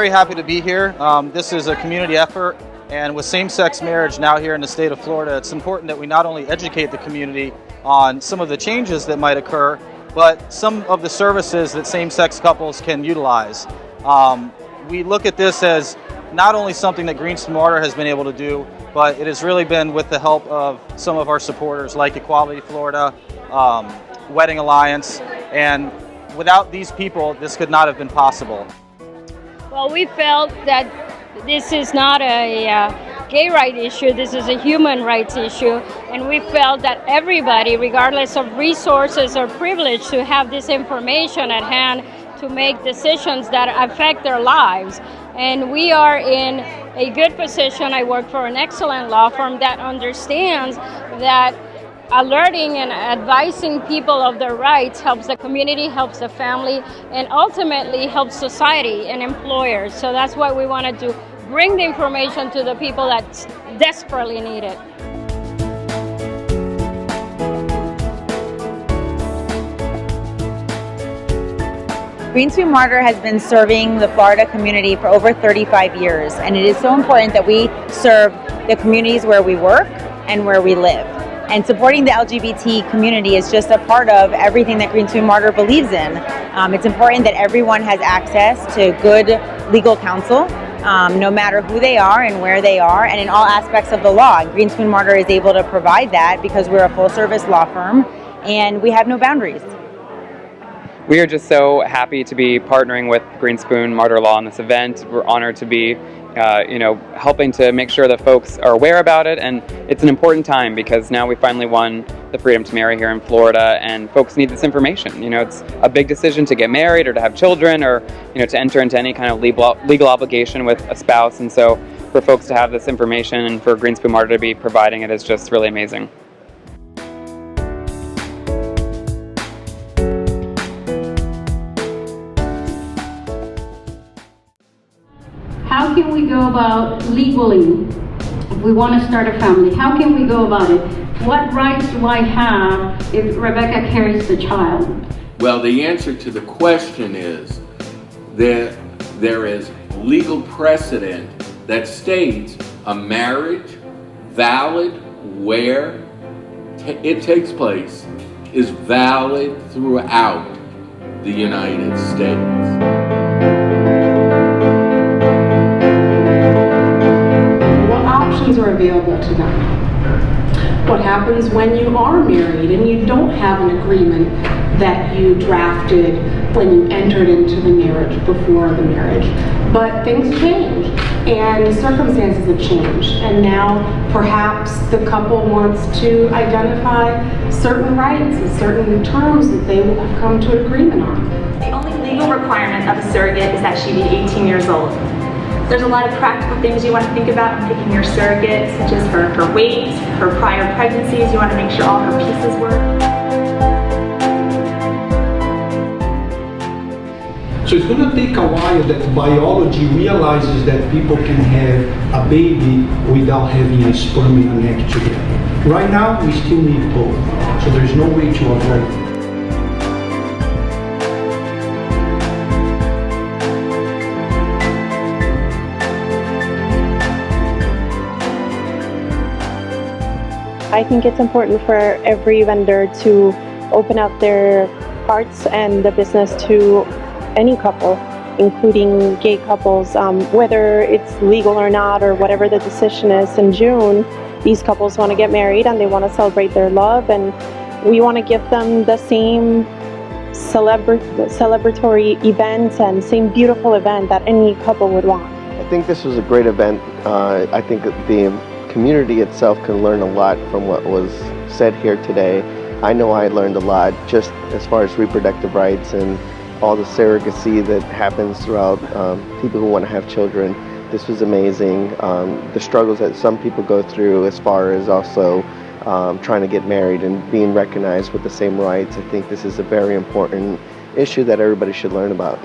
very happy to be here. This is a community effort, and with same-sex marriage now here in the state of Florida, it's important that we not only educate the community on some of the changes that might occur, but some of the services that same-sex couples can utilize. We look at this as not only something that Greenspoon Marder has been able to do, but it has really been with the help of some of our supporters like Equality Florida, Wedding Alliance, and without these people, this could not have been possible. Well, we felt that this is not a gay right issue, this is a human rights issue, and we felt that everybody, regardless of resources or privilege, to have this information at hand to make decisions that affect their lives. And we are in a good position. I work for an excellent law firm that understands that alerting and advising people of their rights helps the community, helps the family, and ultimately helps society and employers. So that's why we wanted to bring the information to the people that desperately need it. Greenspoon Marder has been serving the Florida community for over 35 years, and it is so important that we serve the communities where we work and where we live. And supporting the LGBT community is just a part of everything that Greenspoon Marder believes in. It's important that everyone has access to good legal counsel, no matter who they are and where they are, and in all aspects of the law. Greenspoon Marder is able to provide that because we're a full-service law firm and we have no boundaries. We are just so happy to be partnering with Greenspoon Marder Law on this event. We're honored to be helping to make sure that folks are aware about it, and it's an important time because now we finally won the freedom to marry here in Florida, and folks need this information. It's a big decision to get married or to have children or to enter into any kind of legal obligation with a spouse, and so for folks to have this information and for Greenspoon Marder to be providing it is just really amazing. How can we go about legally, if we want to start a family, how can we go about it? What rights do I have if Rebecca carries the child? Well, the answer to the question is that there is legal precedent that states a marriage valid where it takes place is valid throughout the United States. Are available to them. What happens when you are married and you don't have an agreement that you drafted when you entered into the marriage before the marriage? But things change and circumstances have changed, and now perhaps the couple wants to identify certain rights and certain terms that they will have come to an agreement on. The only legal requirement of a surrogate is that she be 18 years old. There's a lot of practical things you want to think about when picking your surrogate, such as her weight, her prior pregnancies. You want to make sure all her pieces work. So it's going to take a while that biology realizes that people can have a baby without having a sperm and an egg together. Right now, we still need both, so there's no way to avoid it. I think it's important for every vendor to open up their hearts and the business to any couple, including gay couples, whether it's legal or not or whatever the decision is. In June, these couples want to get married and they want to celebrate their love, and we want to give them the same celebratory event and same beautiful event that any couple would want. I think this was a great event. I think that the community itself can learn a lot from what was said here today. I know I learned a lot just as far as reproductive rights and all the surrogacy that happens throughout people who want to have children. This was amazing. The struggles that some people go through as far as also trying to get married and being recognized with the same rights. I think this is a very important issue that everybody should learn about.